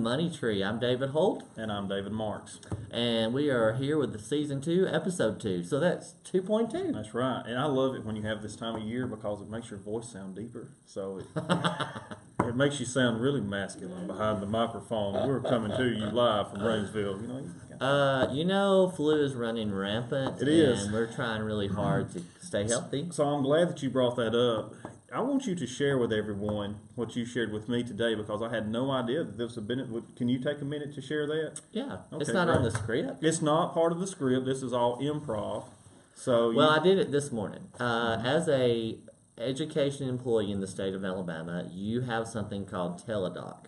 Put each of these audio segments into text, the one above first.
Money Tree. I'm David Holt. And I'm David Marks. And we are here with the Season 2, Episode 2. So that's 2.2. That's right. And I love it when you have this time of year because it makes your voice sound deeper. So it makes you sound really masculine behind the microphone. We're coming to you live from Rainsville. You know, flu is running rampant. It is. And we're trying really hard to stay healthy. So I'm glad that you brought that up. I want you to share with everyone what you shared with me today because I had no idea that this had been. Can you take a minute to share that? Yeah. Okay, it's not great. on the script. It's not part of the script. This is all improv. So I did it this morning. As a education employee in the state of Alabama, you have something called Teledoc.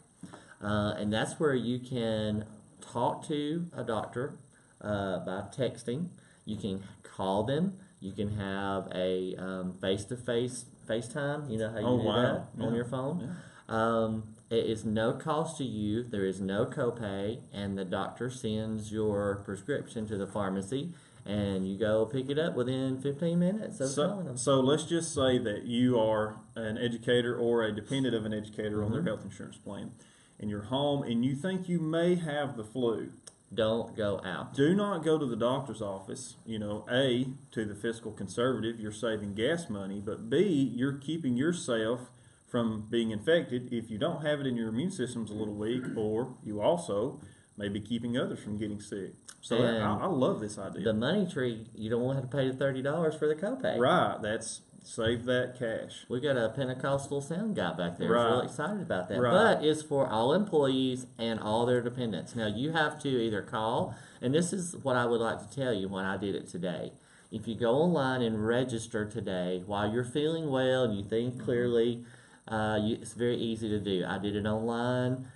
And that's where you can talk to a doctor by texting. You can call them. You can have a face-to-face FaceTime. You know how you do that on your phone? Yeah. It is no cost to you. There is no copay. And the doctor sends your prescription to the pharmacy. And you go pick it up within 15 minutes of calling them. So let's just say that you are an educator or a dependent of an educator on their health insurance plan. And you're home and you think you may have the flu. Don't go out. Do not go to the doctor's office. A, to the fiscal conservative, you're saving gas money. But B, you're keeping yourself from being infected if you don't have it and your immune system's a little weak, or you also may be keeping others from getting sick. So I love this idea. The Money Tree, you don't want to have to pay the $30 for the copay. Right. Save that cash. We got a Pentecostal sound guy back there. Right. He's really excited about that. Right. But it's for all employees and all their dependents. Now, you have to either call, and this is what I would like to tell you when I did it today. If you go online and register today while you're feeling well and you think clearly, it's very easy to do. I did it online,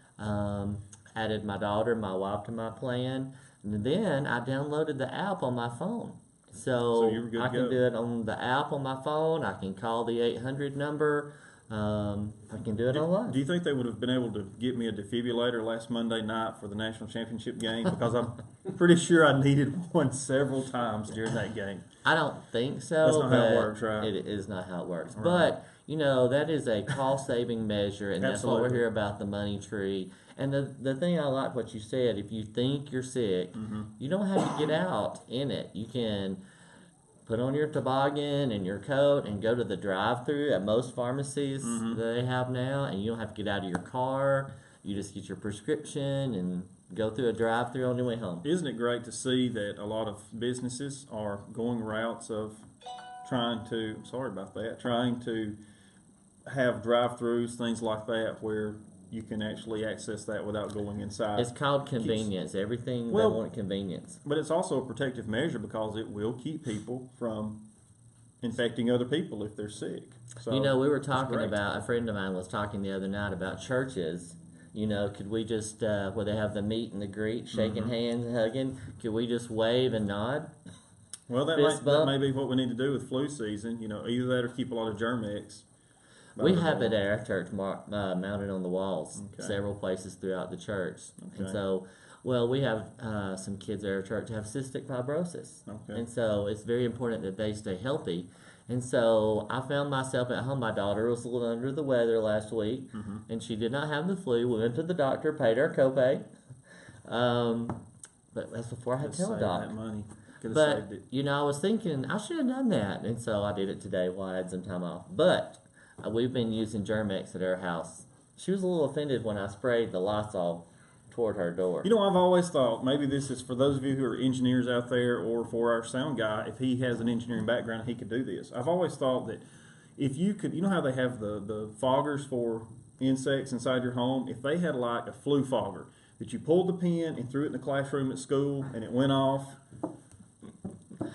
added my daughter, my wife to my plan, and then I downloaded the app on my phone. So you were good I to can go. do it on the app on my phone. I can call the 800 number. I can do it online. Do you think they would have been able to get me a defibrillator last Monday night for the national championship game? Because I'm pretty sure I needed one several times during that game. I don't think so. That's not how it works, right? It is not how it works. Right. But, that is a cost-saving measure, and that's what Absolutely. we're here about, the Money Tree. And the thing I like what you said, if you think you're sick, you don't have to get out in it. You can put on your toboggan and your coat and go to the drive-thru at most pharmacies that they have now, and you don't have to get out of your car. You just get your prescription and go through a drive-thru on your way home. Isn't it great to see that a lot of businesses are going routes of trying to have drive-thrus, things like that, where you can actually access that without going inside. It's called convenience. Everything they want convenience. But it's also a protective measure because it will keep people from infecting other people if they're sick. So we were talking about, a friend of mine was talking the other night about churches. Could we just, where they have the meet and the greet, shaking hands and hugging, could we just wave and nod? Well, that may be what we need to do with flu season. Either that or keep a lot of Germ-X. We have it at our church mounted on the walls, several places throughout the church. Okay. And so, we have some kids at our church have cystic fibrosis. Okay. And so it's very important that they stay healthy. And so I found myself at home. My daughter was a little under the weather last week, and she did not have the flu. We went to the doctor, paid our copay. But that's before I had Teledoc. That money. But, I was thinking, I should have done that. And so I did it today while I had some time off. But we've been using Germ-X at our house. She was a little offended when I sprayed the Lysol toward her door. I've always thought, maybe this is for those of you who are engineers out there, or for our sound guy, if he has an engineering background, he could do this. I've always thought that if you could, how they have the foggers for insects inside your home, if they had like a flu fogger, that you pulled the pin and threw it in the classroom at school and it went off,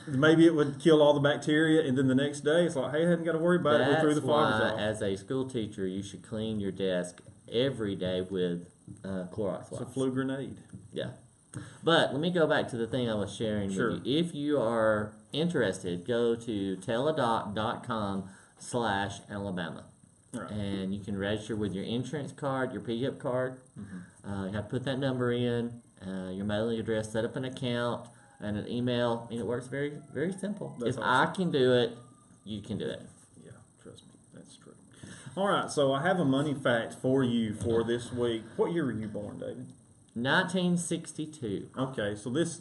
maybe it would kill all the bacteria, and then the next day it's like, hey, I hadn't got to worry about it. We threw the foggers off. As a school teacher, you should clean your desk every day with Clorox wipes. It's a flu grenade. Yeah. But let me go back to the thing I was sharing with you. If you are interested, go to teledoc.com/Alabama. Right. And you can register with your insurance card, your PHIP card. You have to put that number in, your mailing address, set up an account, and an email. And it works very, very simple. That's if awesome. I can do it, you can do it. Yeah, trust me. That's true. All right, so I have a money fact for you for this week. What year were you born, David? 1962. Okay, so this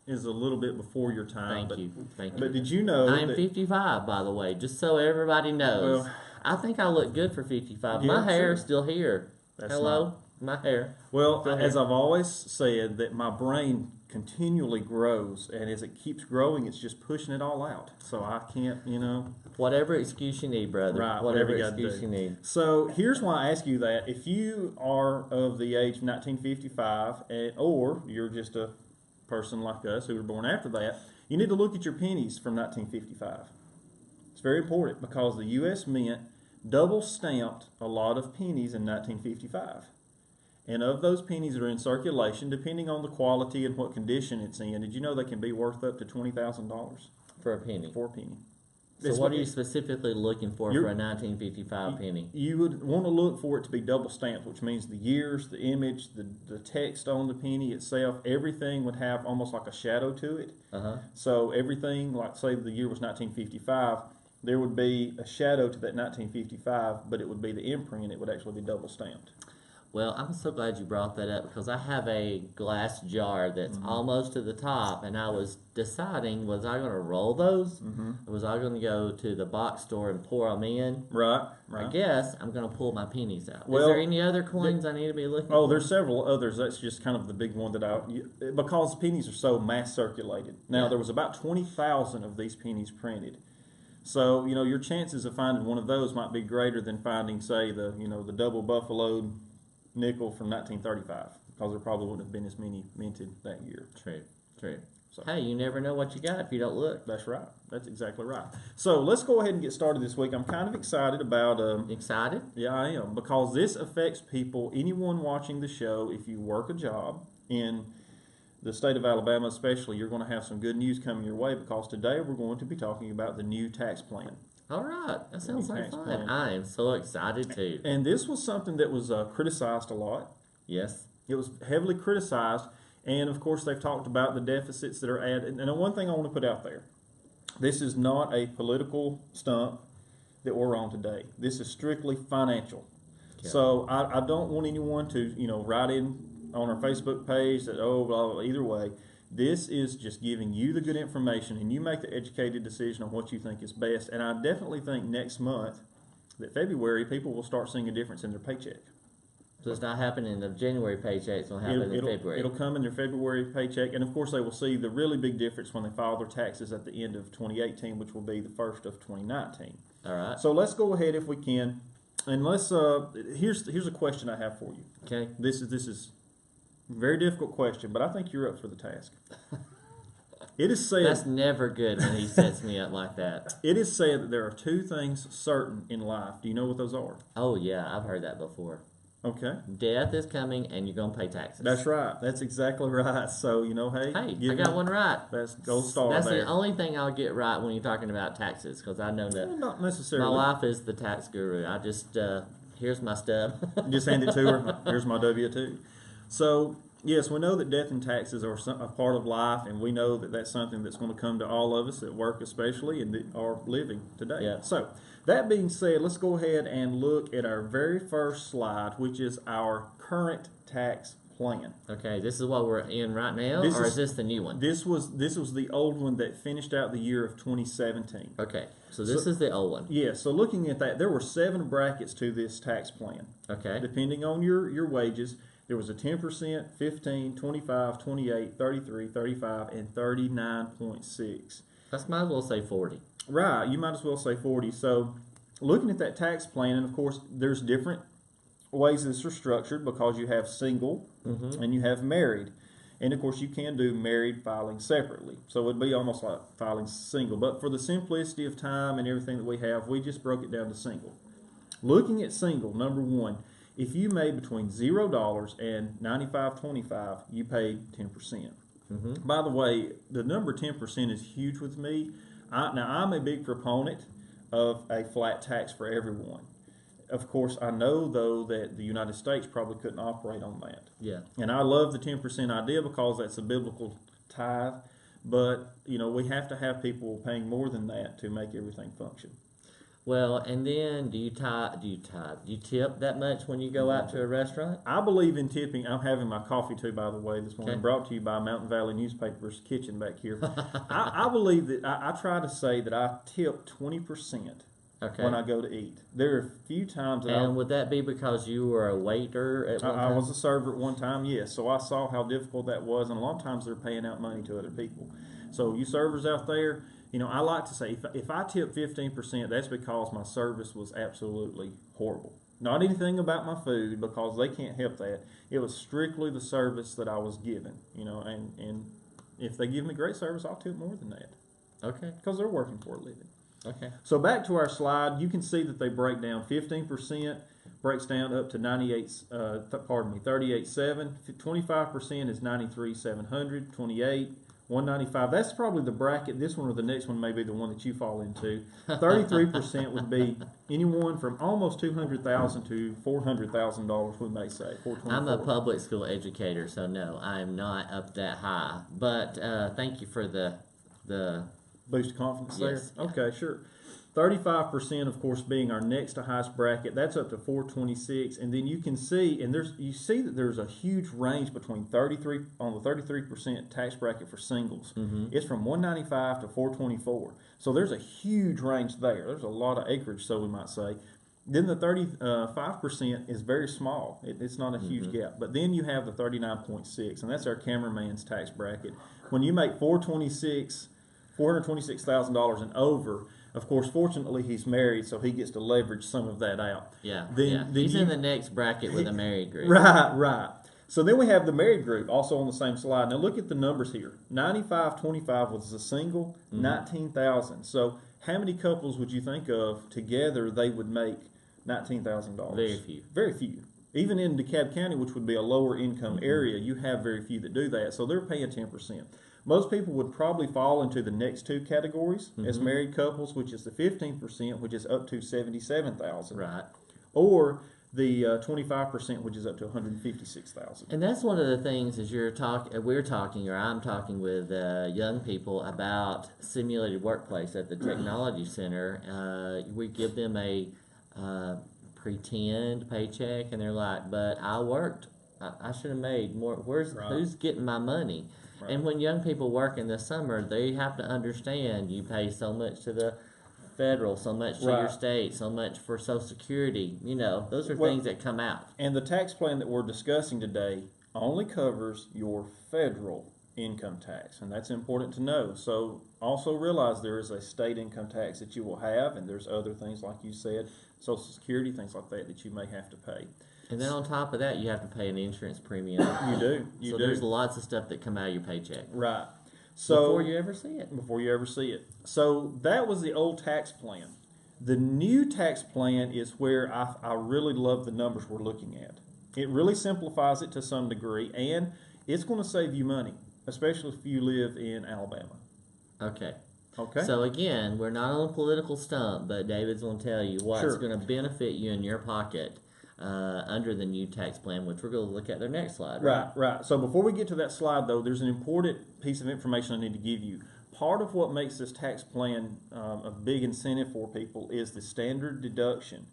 is a little bit before your time. Thank you. But did you know I'm that, 55, by the way, just so everybody knows. Well, I think I look good for 55. Yeah, My hair's sure. still here. That's Hello? My hair. Well, Go as ahead. I've always said, that my brain continually grows, and as it keeps growing, it's just pushing it all out. So I can't, Whatever excuse you need, brother. Right, Whatever whatever you gotta excuse do. you need. So here's why I ask you that. If you are of the age of 1955, or you're just a person like us who were born after that, you need to look at your pennies from 1955. It's very important because the U.S. Mint double stamped a lot of pennies in 1955. And of those pennies that are in circulation, depending on the quality and what condition it's in, did you know they can be worth up to $20,000 For a penny. for a penny? So It's what are you specifically looking for a You're- 1955 penny? You would want to look for it to be double stamped, which means the years, the image, the text on the penny itself, everything would have almost like a shadow to it. Uh-huh. So everything, like say the year was 1955, there would be a shadow to that 1955, but it would be the imprint. It would actually be double stamped. Well, I'm so glad you brought that up because I have a glass jar that's almost to the top, and I was deciding, was I going to roll those? Or was I going to go to the box store and pour them in? Right. I guess I'm going to pull my pennies out. Well, is there any other coins I need to be looking Oh, for? there's several others. That's just kind of the big one that because pennies are so mass circulated. Now, Yeah. there was about 20,000 of these pennies printed. So, your chances of finding one of those might be greater than finding, say, the double buffaloed nickel from 1935, because there probably wouldn't have been as many minted that year. True. So, Hey, you never know what you got if you don't look. that's right. That's exactly right. So let's go ahead and get started this week. I'm kind of excited about. Excited? Yeah, I am, because this affects people. Anyone watching the show, if you work a job in the state of Alabama, especially, you're going to have some good news coming your way, because today we're going to be talking about the new tax plan. All right. That sounds like Tax fun. plan. I am so excited too. And this was something that was criticized a lot. Yes. It was heavily criticized, and of course they've talked about the deficits that are added. And one thing I want to put out there, this is not a political stunt that we're on today. This is strictly financial. Okay. So I don't want anyone to, write in on our Facebook page that, blah, blah, blah. Either way, this is just giving you the good information, and you make the educated decision on what you think is best. And I definitely think next month, that February, people will start seeing a difference in their paycheck. So it's not happening in the January paycheck, it's going to happen in February. It'll come in their February paycheck, and of course they will see the really big difference when they file their taxes at the end of 2018, which will be the first of 2019. All right. So let's go ahead, if we can, and let's. Here's a question I have for you. Okay. This is a very difficult question, but I think you're up for the task. It is said. That's never good when he sets me up like that. It is said that there are two things certain in life. Do you know what those are? Oh, yeah, I've heard that before. Okay. Death is coming, and you're going to pay taxes. That's right. That's exactly right. So, hey. Hey, I got one right. That's gold star That's there. the only thing I'll get right when you're talking about taxes, because I know that Well, not necessarily. my wife is the tax guru. I just, here's my stub. Just hand it to her. Here's my W-2. So, yes, we know that death and taxes are a part of life, and we know that that's something that's going to come to all of us at work especially, and that are living today. Yeah. So, that being said, let's go ahead and look at our very first slide, which is our current tax plan. Okay, this is what we're in right now, This or is- is this the new one? This was the old one that finished out the year of 2017. Okay, so this is the old one. Yeah, so looking at that, there were 7 brackets to this tax plan. Okay. Depending on your wages, there was a 10%, 15, 25, 28, 33, 35, and 39.6. Let's might as well say 40. Right, you might as well say 40. So looking at that tax plan, and of course there's different ways this are structured, because you have single and you have married. And of course you can do married filing separately. So it would be almost like filing single. But for the simplicity of time and everything that we have, we just broke it down to single. Looking at single, number one, if you made between $0 and $95.25, you paid 10%. By the way, the number 10% is huge with me. Now, I'm a big proponent of a flat tax for everyone. Of course, I know, though, that the United States probably couldn't operate on that. Yeah. And I love the 10% idea, because that's a biblical tithe. But, we have to have people paying more than that to make everything function. Well, and then do you tip that much when you go out to a restaurant? I believe in tipping. I'm having my coffee too, by the way, this morning, Okay. brought to you by Mountain Valley Newspaper's kitchen back here. I believe that I try to say that I tip 20% Okay. when I go to eat. There are a few times that And would that be because you were a waiter at one I time? was a server at one time, yes. So I saw how difficult that was, and a lot of times they're paying out money to other people. So you servers out there, I like to say if I tip 15%, that's because my service was absolutely horrible. Not anything about my food, because they can't help that. It was strictly the service that I was given, and if they give me great service, I'll tip more than that Okay. because they're working for a living. Okay. So back to our slide, you can see that they break down 15% breaks down up to 38.7. 25% is 93,700. 28, 195. That's probably the bracket. This one or the next one may be the one that you fall into. 33% would be anyone from almost $200,000 to $400,000. We may say I'm a public school educator, so no, I am not up that high. But thank you for the boost of confidence Yes. there. Okay, sure. 35%, of course, being our next to highest bracket. That's up to 426, and then you can see, and you see that there's a huge range between 33 on the 33% tax bracket for singles. It's from 195 to 424. So there's a huge range there. There's a lot of acreage, so we might say. Then the 35% is very small. It's not a huge gap. But then you have the 39.6, and that's our cameraman's tax bracket. When you make $426,000 and over, of course, fortunately, he's married, so he gets to leverage some of that out. Yeah. Then He's in the next bracket with a married group. Right. So then we have the married group, also on the same slide. Now look at the numbers here. 95.25 was a single, 19,000. So how many couples would you think of together they would make $19,000? Very few. Very few. Even in DeKalb County, which would be a lower income area, you have very few that do that. So they're paying 10%. Most people would probably fall into the next two categories as married couples, which is the 15%, which is up to $77,000, Right. or the 25%, which is up to $156,000. And that's one of the things as we're talking, or I'm talking with young people about simulated workplace at the technology center. We give them a pretend paycheck, and they're like, "But I worked. I should have made more. Who's getting my money?" Right. And when young people work in the summer, they have to understand you pay so much to the federal, so much to your state, so much for Social Security. Those are things that come out. And the tax plan that we're discussing today only covers your federal income tax, and that's important to know. So also realize there is a state income tax that you will have, and there's other things like you said, Social Security, things like that you may have to pay. And then on top of that, you have to pay an insurance premium. You do. So there's lots of stuff that come out of your paycheck. Right. So before you ever see it. Before you ever see it. So that was the old tax plan. The new tax plan is where I really love the numbers we're looking at. It really simplifies it to some degree, and it's going to save you money, especially if you live in Alabama. Okay. Okay. So again, we're not on a political stump, but David's going to tell you what's going to benefit you in your pocket under the new tax plan, which we're going to look at their next slide. Right. So before we get to that slide, though, there's an important piece of information I need to give you. Part of what makes this tax plan a big incentive for people is the standard deduction.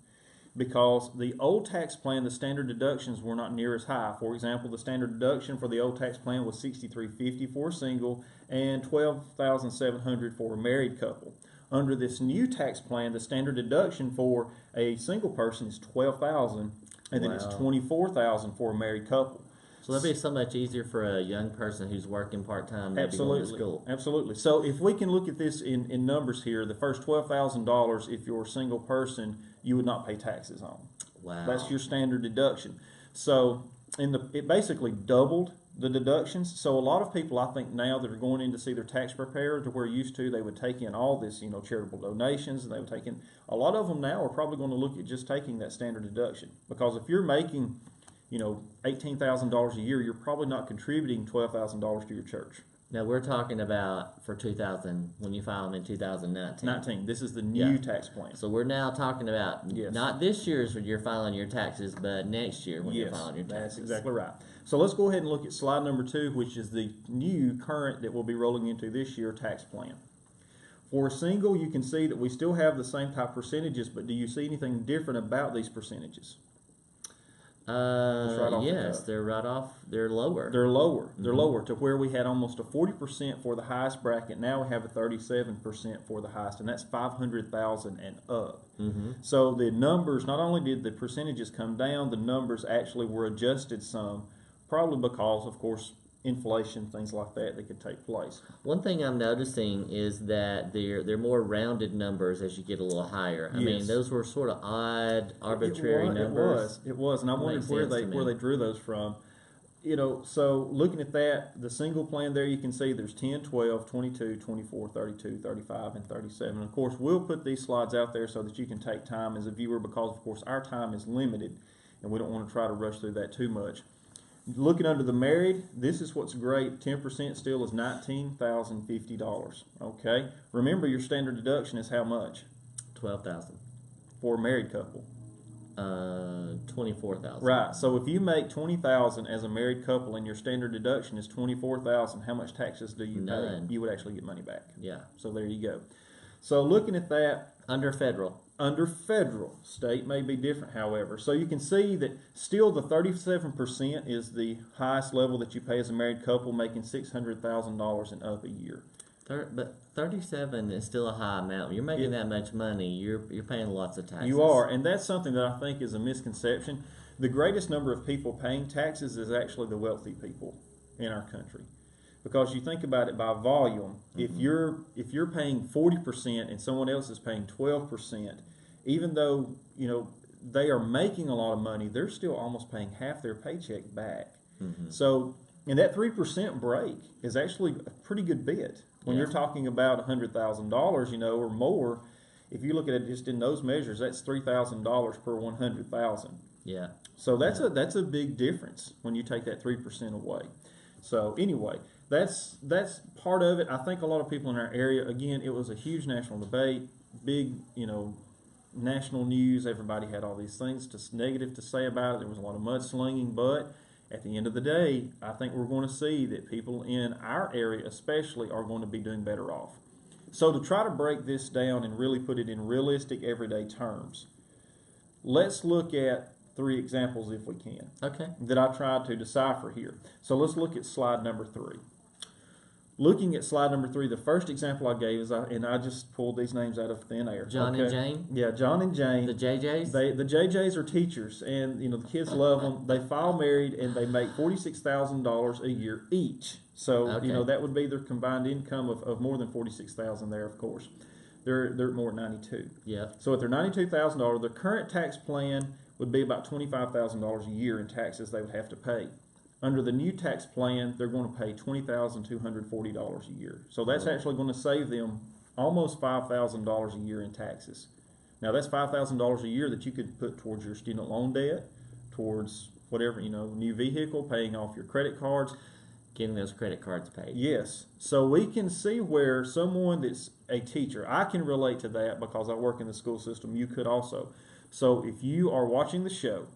Because the old tax plan, the standard deductions were not near as high. For example, the standard deduction for the old tax plan was $6,350 for a single and $12,700 for a married couple. Under this new tax plan, the standard deduction for a single person is $12,000, and then it's $24,000 for a married couple. So that'd be so much easier for a young person who's working part-time, maybe going to school. Absolutely. So if we can look at this in numbers here, the first $12,000, if you're a single person, you would not pay taxes on. Wow. That's your standard deduction. So it basically doubled the deductions. So a lot of people, I think, now that are going in to see their tax preparer, to where used to they would take in all this, charitable donations, and they would take in. A lot of them now are probably going to look at just taking that standard deduction, because if you're making $18,000 a year, you're probably not contributing $12,000 to your church. Now we're talking about for 2000 when you file them in 2019. This is the new tax plan. So we're now talking about not this year's when you're filing your taxes, but next year when you're filing your taxes. That's exactly right. So let's go ahead and look at slide number 2, which is the new current that we'll be rolling into this year tax plan. For a single, you can see that we still have the same type percentages, but do you see anything different about these percentages? Right off the Yes, cuff. they're right off. They're lower. They're lower. They're lower to where we had almost a 40% for the highest bracket. Now we have a 37% for the highest, and that's 500,000 and up. So the numbers, not only did the percentages come down, the numbers actually were adjusted some, probably because, of course, inflation, things like that could take place. One thing I'm noticing is that they're more rounded numbers as you get a little higher. I mean, those were sort of odd, arbitrary numbers. It was, and I wondered where they drew those from. You know, so looking at that, the single plan there, you can see there's 10, 12, 22, 24, 32, 35, and 37. Of course, we'll put these slides out there so that you can take time as a viewer because, of course, our time is limited, and we don't want to try to rush through that too much. Looking under the married, this is what's great. 10% still is $19,050. Okay? Remember, your standard deduction is how much? $12,000 For a married couple. $24,000. Right. So if you make $20,000 as a married couple and your standard deduction is $24,000, how much taxes do you None. pay? You would actually get money back. Yeah. So there you go. So looking at that, Under federal. under federal, state may be different, however. So you can see that still the 37% is the highest level that you pay as a married couple, making $600,000 and up a year. But 37 is still a high amount. You're making that much money. You're paying lots of taxes. You are, and that's something that I think is a misconception. The greatest number of people paying taxes is actually the wealthy people in our country. Because you think about it by volume, if you're paying 40% and someone else is paying 12%, even though they are making a lot of money, they're still almost paying half their paycheck back. So, and that 3% break is actually a pretty good bit when you're talking about $100,000, or more. If you look at it just in those measures, that's $3,000 per 100,000. Yeah. So that's a big difference when you take that 3% away. So anyway, that's part of it. I think a lot of people in our area, again, it was a huge national debate, big, national news. Everybody had all these things negative to say about it. There was a lot of mudslinging, but at the end of the day, I think we're going to see that people in our area especially are going to be doing better off. So to try to break this down and really put it in realistic everyday terms, let's look at 3 examples if we can. Okay. That I tried to decipher here. So let's look at slide number 3. Looking at slide number 3, the first example I gave is, and I just pulled these names out of thin air. John and Jane? Yeah, John and Jane. The JJs? The JJs are teachers, and the kids love them. They file married, and they make $46,000 a year each. So that would be their combined income of more than $46,000 there. Of course, they're more at $92,000. Yeah. So at their $92,000, the current tax plan would be about $25,000 a year in taxes they would have to pay. Under the new tax plan, they're going to pay $20,240 a year. So that's actually going to save them almost $5,000 a year in taxes. Now that's $5,000 a year that you could put towards your student loan debt, towards whatever, new vehicle, paying off your credit cards. Getting those credit cards paid. Yes. So we can see where someone that's a teacher, I can relate to that because I work in the school system. You could also. So if you are watching the show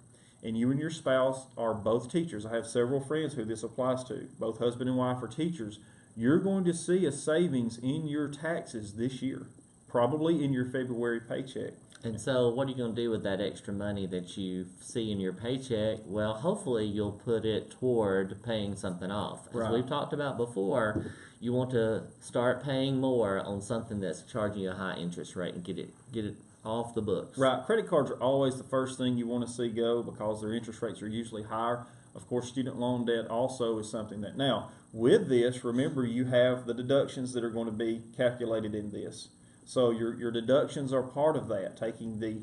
and you and your spouse are both teachers, I have several friends who this applies to, both husband and wife are teachers, you're going to see a savings in your taxes this year, probably in your February paycheck. And so what are you going to do with that extra money that you see in your paycheck? Well, hopefully you'll put it toward paying something off. As we've talked about before, you want to start paying more on something that's charging you a high interest rate and get it off the books. Right. Credit cards are always the first thing you want to see go because their interest rates are usually higher. Of course, student loan debt also is something that now, with this, remember you have the deductions that are going to be calculated in this. So your deductions are part of that. Taking the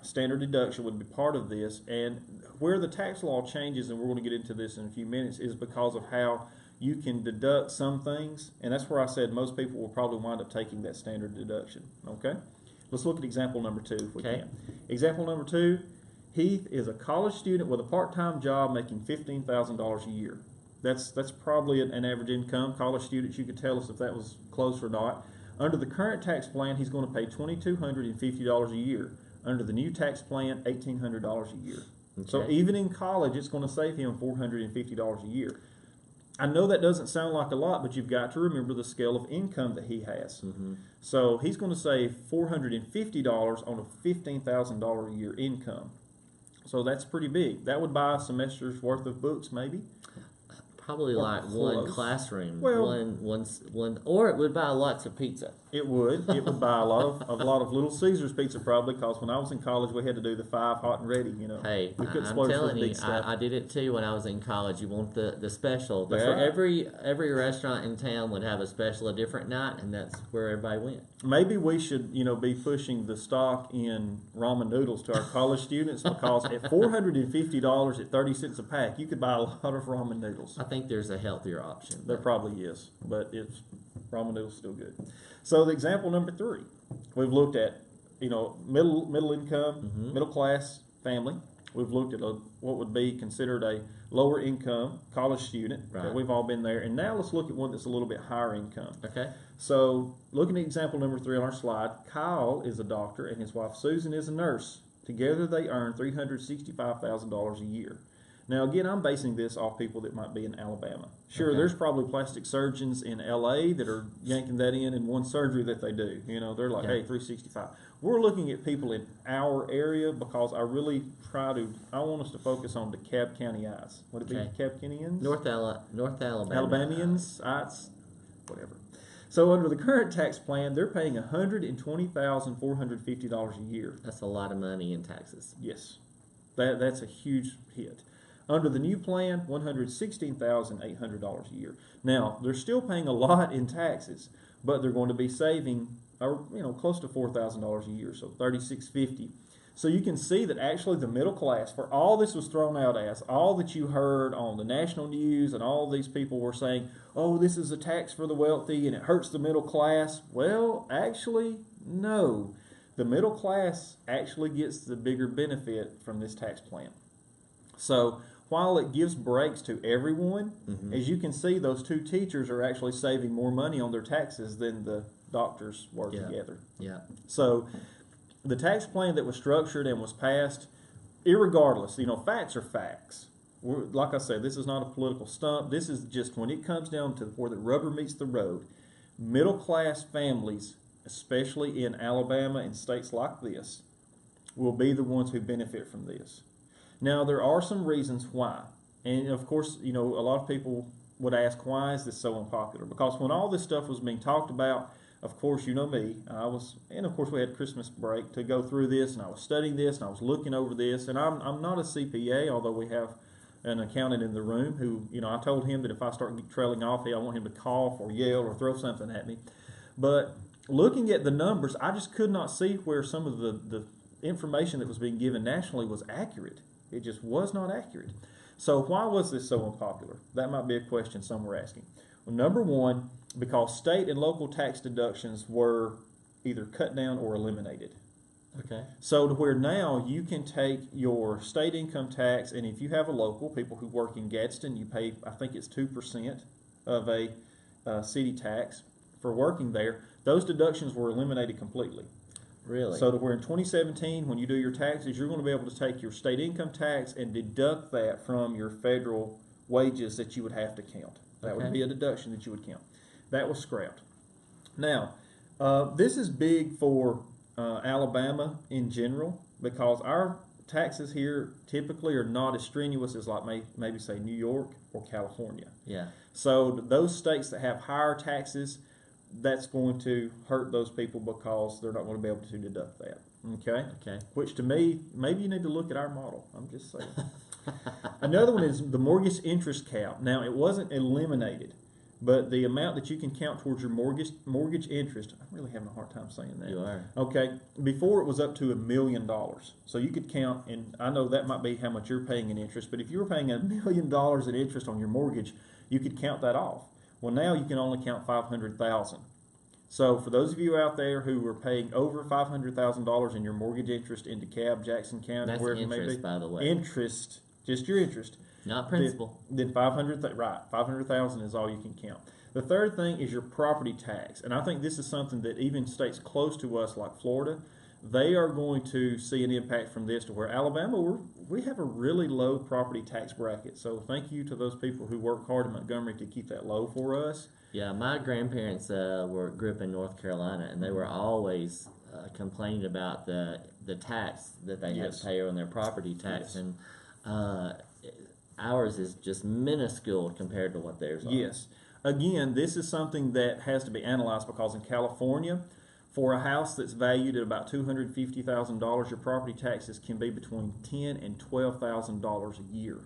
standard deduction would be part of this. And where the tax law changes, and we're going to get into this in a few minutes, is because of how you can deduct some things. And that's where I said most people will probably wind up taking that standard deduction. Okay? Let's look at example number 2 if we can. Example number 2, Heath is a college student with a part-time job making $15,000 a year. That's probably an average income. College students, you could tell us if that was close or not. Under the current tax plan, he's going to pay $2,250 a year. Under the new tax plan, $1,800 a year. Okay. So even in college, it's going to save him $450 a year. I know that doesn't sound like a lot, but you've got to remember the scale of income that he has. Mm-hmm. So he's going to save $450 on a $15,000 a year income. So that's pretty big. That would buy a semester's worth of books, maybe. Probably Or like close. one classroom, Well- one, or it would buy lots of pizza. It would. It would buy a lot of Little Caesars pizza probably, because when I was in college we had to do the 5 hot and ready. You know, Hey, we couldn't I'm splurge for the telling you, big stuff. I did it too when I was in college. You want the special. That's right. Every restaurant in town would have a special a different night, and that's where everybody went. Maybe we should, be pushing the stock in ramen noodles to our college students, because at $450 at 30 cents a pack, you could buy a lot of ramen noodles. I think there's a healthier option. There probably is, but ramen noodles still good. So the example number 3, we've looked at, middle income, Mhm. middle class family. We've looked at what would be considered a lower income college student. Right. We've all been there, and now let's look at one that's a little bit higher income. Okay. So, looking at example number 3 on our slide, Kyle is a doctor and his wife Susan is a nurse. Together they earn $365,000 a year. Now, again, I'm basing this off people that might be in Alabama. Sure, Okay. there's probably plastic surgeons in LA that are yanking that in one surgery that they do. They're like, Yeah. hey, 365. We're looking at people in our area, because I really I want us to focus on the DeKalb County eyes. Would it be Okay. DeKalb Countyans? North Alabama. Alabamians, whatever. So under the current tax plan, they're paying $120,450 a year. That's a lot of money in taxes. Yes, that's a huge hit. Under the new plan, $116,800 a year. Now they're still paying a lot in taxes, but they're going to be saving, close to $4,000 a year, so $3,650. So you can see that actually the middle class, for all this was thrown out as, all that you heard on the national news, and all these people were saying, oh, this is a tax for the wealthy and it hurts the middle class. Well, actually, no. The middle class actually gets the bigger benefit from this tax plan. So while it gives breaks to everyone, Mhm. as you can see, those 2 teachers are actually saving more money on their taxes than the doctors were Yeah. together. Yeah. So the tax plan that was structured and was passed, irregardless, facts are facts. Like I said, this is not a political stunt. This is just when it comes down to where the rubber meets the road, middle class families, especially in Alabama and states like this, will be the ones who benefit from this. Now, there are some reasons why. And of course, a lot of people would ask, why is this so unpopular? Because when all this stuff was being talked about, of course, you know me, and of course we had Christmas break to go through this, and I was studying this, and I was looking over this, and I'm not a CPA, although we have an accountant in the room who, I told him that if I start trailing off here, I want him to cough or yell or throw something at me. But looking at the numbers, I just could not see where some of the information that was being given nationally was accurate. It just was not accurate. So why was this so unpopular? That might be a question some were asking. Well, number one, because state and local tax deductions were either cut down or eliminated. Okay. So to where now you can take your state income tax, and if you have a local, people who work in Gadsden, you pay, I think it's 2% of a city tax for working there. Those deductions were eliminated completely. Really? So to where in 2017, when you do your taxes, you're going to be able to take your state income tax and deduct that from your federal wages that you would have to count. That Okay. would be a deduction that you would count. That was scrapped. Now, this is big for Alabama in general, because our taxes here typically are not as strenuous as like maybe say New York or California. Yeah. So those states that have higher taxes, that's going to hurt those people because they're not going to be able to deduct that. Okay? Okay. Which to me, maybe you need to look at our model. I'm just saying. Another one is the mortgage interest cap. Now, it wasn't eliminated, but the amount that you can count towards your mortgage interest, I'm really having a hard time saying that. You are. Okay, before it was up to $1 million. So you could count, and I know that might be how much you're paying in interest, but if you were paying $1 million in interest on your mortgage, you could count that off. Well, now you can only count $500,000. So for those of you out there who are paying over $500,000 in your mortgage interest in DeKalb, Jackson County, That's wherever it may interest, be, by the way. interest, just your interest, Not principal. then 500,000 is all you can count. The third thing is your property tax, and I think this is something that even states close to us like Florida, they are going to see an impact from this to where Alabama, we have a really low property tax bracket. So thank you to those people who work hard in Montgomery to keep that low for us. Yeah, my grandparents grew up in North Carolina, and they were always complaining about the tax that they had Yes. to pay on their property tax, Yes. and ours is just minuscule compared to what theirs are. Yes. Again, this is something that has to be analyzed because in California, for a house that's valued at about $250,000, your property taxes can be between $10,000 and $12,000 a year.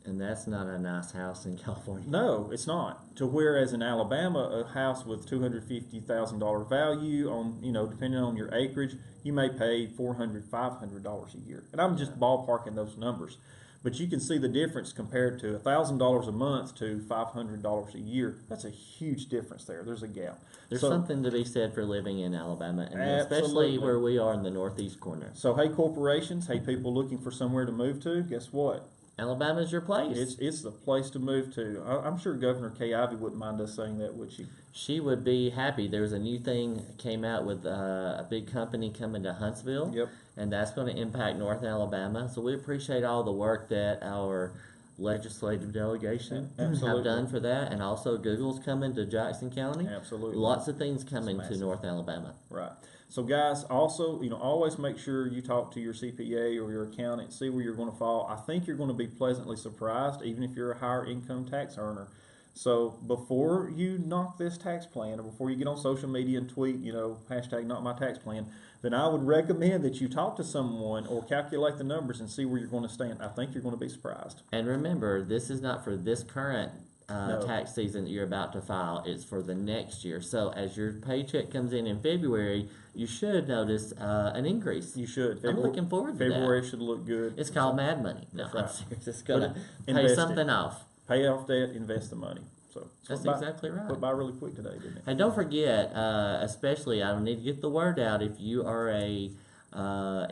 And that's not a nice house in California. No, it's not. To whereas in Alabama, a house with $250,000 value on, depending on your acreage, you may pay $400, $500 a year. And I'm just ballparking those numbers. But you can see the difference compared to $1,000 a month to $500 a year. That's a huge difference there. There's a gap. There's So- something to be said for living in Alabama, and especially Absolutely. where we are in the northeast corner. So, hey, corporations, hey, people looking for somewhere to move to, guess what? Alabama's your place. It's the place to move to. I'm sure Governor Kay Ivey wouldn't mind us saying that, would she? She would be happy. There's a new thing came out with a big company coming to Huntsville. Yep. And that's going to impact North Alabama. So we appreciate all the work that our legislative delegation Absolutely. have done for that. And also Google's coming to Jackson County. Absolutely. Lots of things coming It's to massive. North Alabama. Right. So, guys, also, always make sure you talk to your CPA or your accountant, see where you're going to fall. I think you're going to be pleasantly surprised, even if you're a higher income tax earner. So, before you knock this tax plan, or before you get on social media and tweet, hashtag not my tax plan, then I would recommend that you talk to someone or calculate the numbers and see where you're going to stand. I think you're going to be surprised. And remember, this is not for this current No. tax season that you're about to file. It's for the next year. So as your paycheck comes in February, you should notice an increase. You should. I'm looking forward to that. February should look good. It's called Mad Money. No, That's I'm right. serious. It's going to pay invest it. something off. Pay off debt, invest the money. So That's went exactly right. Went by really quick today, didn't it? And don't forget, especially, I need to get the word out. If you are a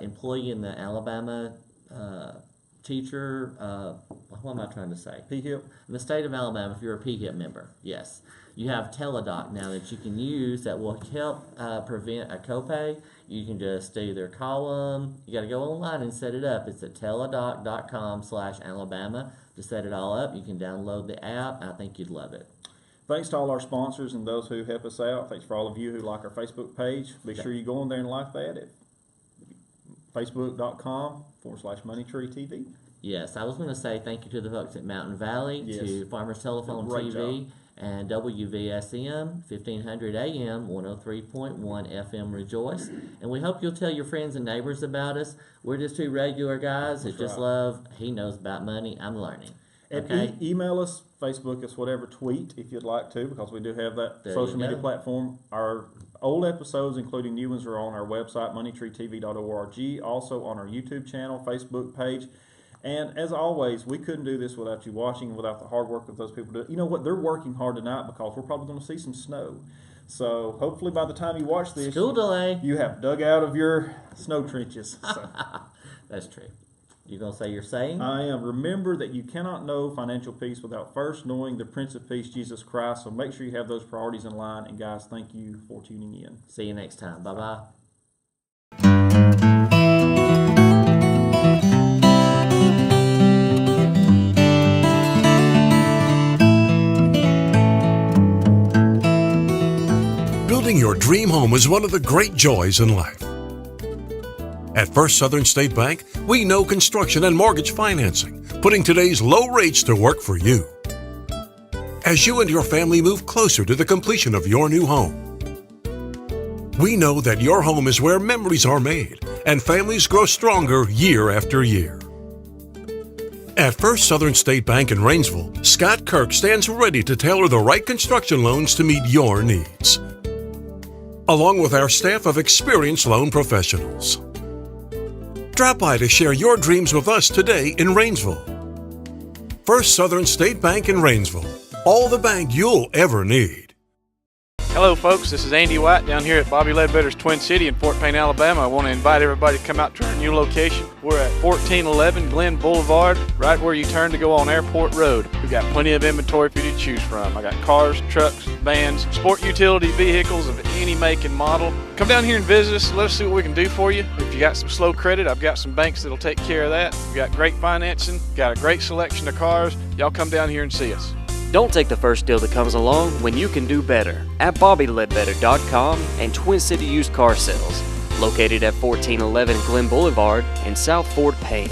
employee in the Alabama teacher, what am I trying to say? PHIP. In the state of Alabama, if you're a PHIP member, yes, you have Teledoc now that you can use that will help prevent a copay. You can just either call them. You got to go online and set it up. It's at teledoc.com/Alabama to set it all up. You can download the app. I think you'd love it. Thanks to all our sponsors and those who help us out. Thanks for all of you who like our Facebook page. Be sure you go on there and like that at facebook.com/MoneyTreeTV. Yes, I was going to say thank you to the folks at Mountain Valley, Yes. to Farmers Telephone Great TV, and WVSM 1500 AM 103.1 FM Rejoice. And we hope you'll tell your friends and neighbors about us. We're just two regular guys that That's just right. love. He knows about money. I'm learning. And Okay. email us, Facebook us, whatever, tweet if you'd like to, because we do have that There social you media go. platform. Our old episodes, including new ones, are on our website, moneytreetv.org, also on our YouTube channel, Facebook page. And as always, we couldn't do this without you watching and without the hard work that those people do. You know what? They're working hard tonight because we're probably going to see some snow. So hopefully by the time you watch this, School delay. you have dug out of your snow trenches. So. That's true. You going to say your saying? I am. Remember that you cannot know financial peace without first knowing the Prince of Peace, Jesus Christ. So make sure you have those priorities in line. And guys, thank you for tuning in. See you next time. Bye-bye. Building your dream home is one of the great joys in life. At First Southern State Bank, we know construction and mortgage financing, putting today's low rates to work for you. As you and your family move closer to the completion of your new home, we know that your home is where memories are made and families grow stronger year after year. At First Southern State Bank in Rainsville, Scott Kirk stands ready to tailor the right construction loans to meet your needs, along with our staff of experienced loan professionals. Drop by to share your dreams with us today in Rainsville. First Southern State Bank in Rainsville, all the bank you'll ever need. Hello folks, this is Andy White down here at Bobby Ledbetter's Twin City in Fort Payne, Alabama. I want to invite everybody to come out to our new location. We're at 1411 Glen Boulevard, right where you turn to go on Airport Road. We've got plenty of inventory for you to choose from. I got cars, trucks, vans, sport utility vehicles of any make and model. Come down here and visit us. Let us see what we can do for you. If you got some slow credit, I've got some banks that'll take care of that. We've got great financing, got a great selection of cars. Y'all come down here and see us. Don't take the first deal that comes along when you can do better at BobbyLedbetter.com and Twin City Used Car Sales, located at 1411 Glen Boulevard in South Fort Payne.